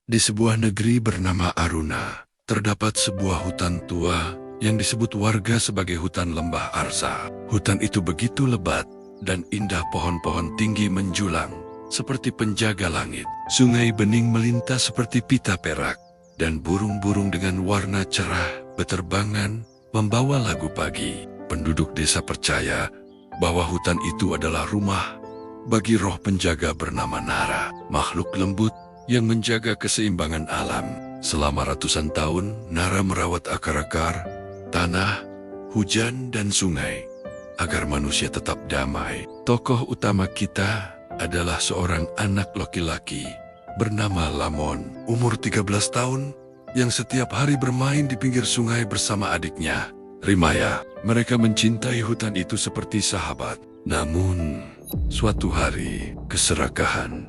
Di sebuah negeri bernama Aruna, terdapat sebuah hutan tua yang disebut warga sebagai hutan lembah Arsa. Hutan itu begitu lebat dan indah, pohon-pohon tinggi menjulang seperti penjaga langit. Sungai bening melintas seperti pita perak, dan burung-burung dengan warna cerah beterbangan membawa lagu pagi. Penduduk desa percaya bahwa hutan itu adalah rumah bagi roh penjaga bernama Nara, makhluk lembut yang menjaga keseimbangan alam. Selama ratusan tahun, Nara merawat akar-akar, tanah, hujan, dan sungai agar manusia tetap damai. Tokoh utama kita adalah seorang anak laki-laki bernama Lamon, umur 13 tahun, yang setiap hari bermain di pinggir sungai bersama adiknya, Rimaya. Mereka mencintai hutan itu seperti sahabat. Namun, suatu hari, keserakahan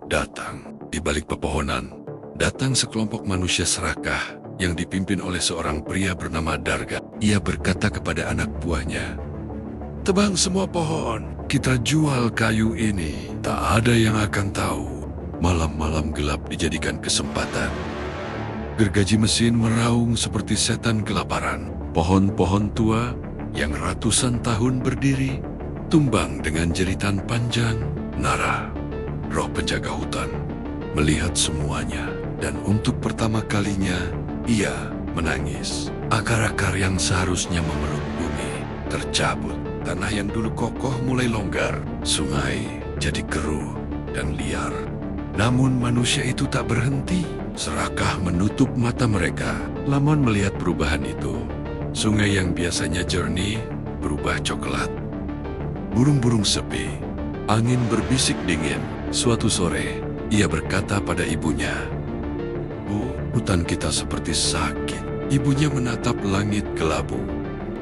datang. Di balik pepohonan, datang sekelompok manusia serakah yang dipimpin oleh seorang pria bernama Darga. Ia berkata kepada anak buahnya, "Tebang semua pohon, kita jual kayu ini. Tak ada yang akan tahu." Malam-malam gelap dijadikan kesempatan. Gergaji mesin meraung seperti setan kelaparan. Pohon-pohon tua yang ratusan tahun berdiri tumbang dengan jeritan panjang. Nara, roh penjaga hutan, melihat semuanya, dan untuk pertama kalinya ia menangis. Akar-akar yang seharusnya memeluk bumi tercabut. Tanah yang dulu kokoh mulai longgar. Sungai jadi keruh dan liar. Namun manusia itu tak berhenti. Serakah menutup mata mereka. Lamon melihat perubahan itu. Sungai yang biasanya jernih berubah coklat. Burung-burung sepi. Angin berbisik dingin. Suatu sore, ia berkata pada ibunya, "Bu, hutan kita seperti sakit." Ibunya menatap langit kelabu.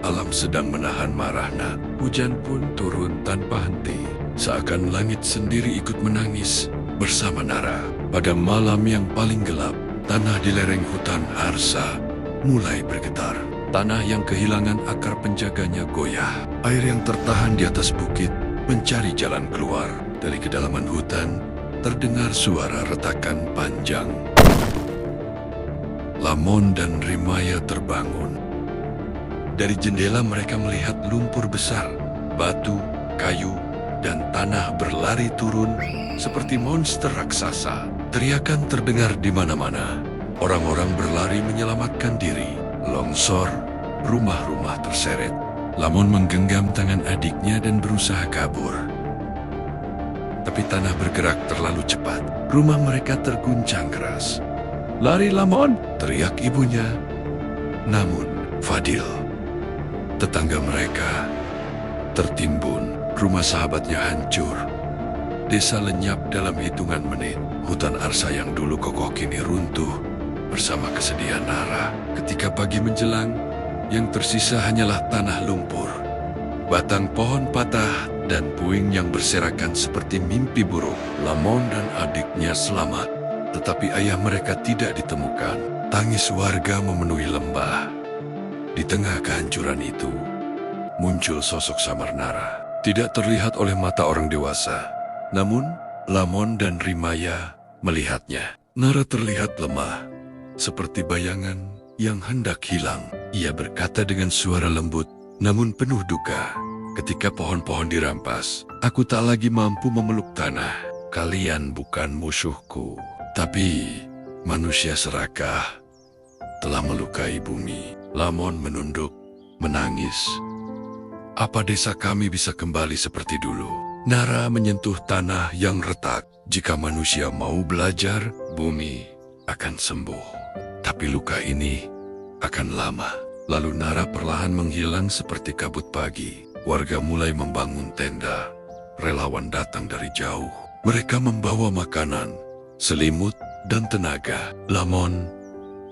Alam sedang menahan marah, Nak. Hujan pun turun tanpa henti. Seakan langit sendiri ikut menangis bersama Nara. Pada malam yang paling gelap, tanah di lereng hutan Arsa mulai bergetar. Tanah yang kehilangan akar penjaganya goyah. Air yang tertahan di atas bukit mencari jalan keluar. Dari kedalaman hutan, terdengar suara retakan panjang. Lamon dan Rimaya terbangun. Dari jendela mereka melihat lumpur besar, batu, kayu, dan tanah berlari turun seperti monster raksasa. Teriakan terdengar di mana-mana. Orang-orang berlari menyelamatkan diri. Longsor, rumah-rumah terseret. Lamon menggenggam tangan adiknya dan berusaha kabur. Tapi tanah bergerak terlalu cepat. Rumah mereka terguncang keras. "Lari, Lamon!" teriak ibunya. Namun, Fadil, tetangga mereka, tertimbun. Rumah sahabatnya hancur. Desa lenyap dalam hitungan menit. Hutan Arsa yang dulu kokoh kini runtuh bersama kesedihan Nara. Ketika pagi menjelang, yang tersisa hanyalah tanah lumpur. Batang pohon patah dan puing yang berserakan seperti mimpi buruk. Lamon dan adiknya selamat, tetapi ayah mereka tidak ditemukan. Tangis warga memenuhi lembah. Di tengah kehancuran itu, muncul sosok samar Nara. Tidak terlihat oleh mata orang dewasa. Namun, Lamon dan Rimaya melihatnya. Nara terlihat lemah, seperti bayangan yang hendak hilang. Ia berkata dengan suara lembut, namun penuh duka, "Ketika pohon-pohon dirampas, aku tak lagi mampu memeluk tanah. Kalian bukan musuhku, tapi manusia serakah telah melukai bumi." Lamon menunduk, menangis. "Apa desa kami bisa kembali seperti dulu?" Nara menyentuh tanah yang retak. "Jika manusia mau belajar, bumi akan sembuh. Tapi luka ini akan lama." Lalu Nara perlahan menghilang seperti kabut pagi. Warga mulai membangun tenda. Relawan datang dari jauh. Mereka membawa makanan, selimut, dan tenaga. Lamon,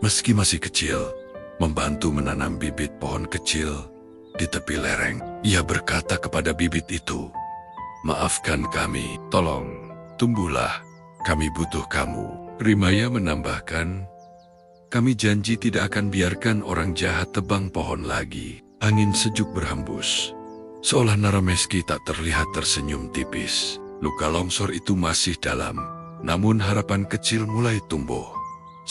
meski masih kecil, membantu menanam bibit pohon kecil di tepi lereng. Ia berkata kepada bibit itu, "Maafkan kami, tolong, tumbuhlah, kami butuh kamu." Rimaya menambahkan, "Kami janji tidak akan biarkan orang jahat tebang pohon lagi." Angin sejuk berhembus. Seolah Nara meski tak terlihat tersenyum tipis. Luka longsor itu masih dalam, namun harapan kecil mulai tumbuh.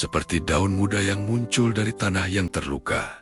seperti daun muda yang muncul dari tanah yang terluka.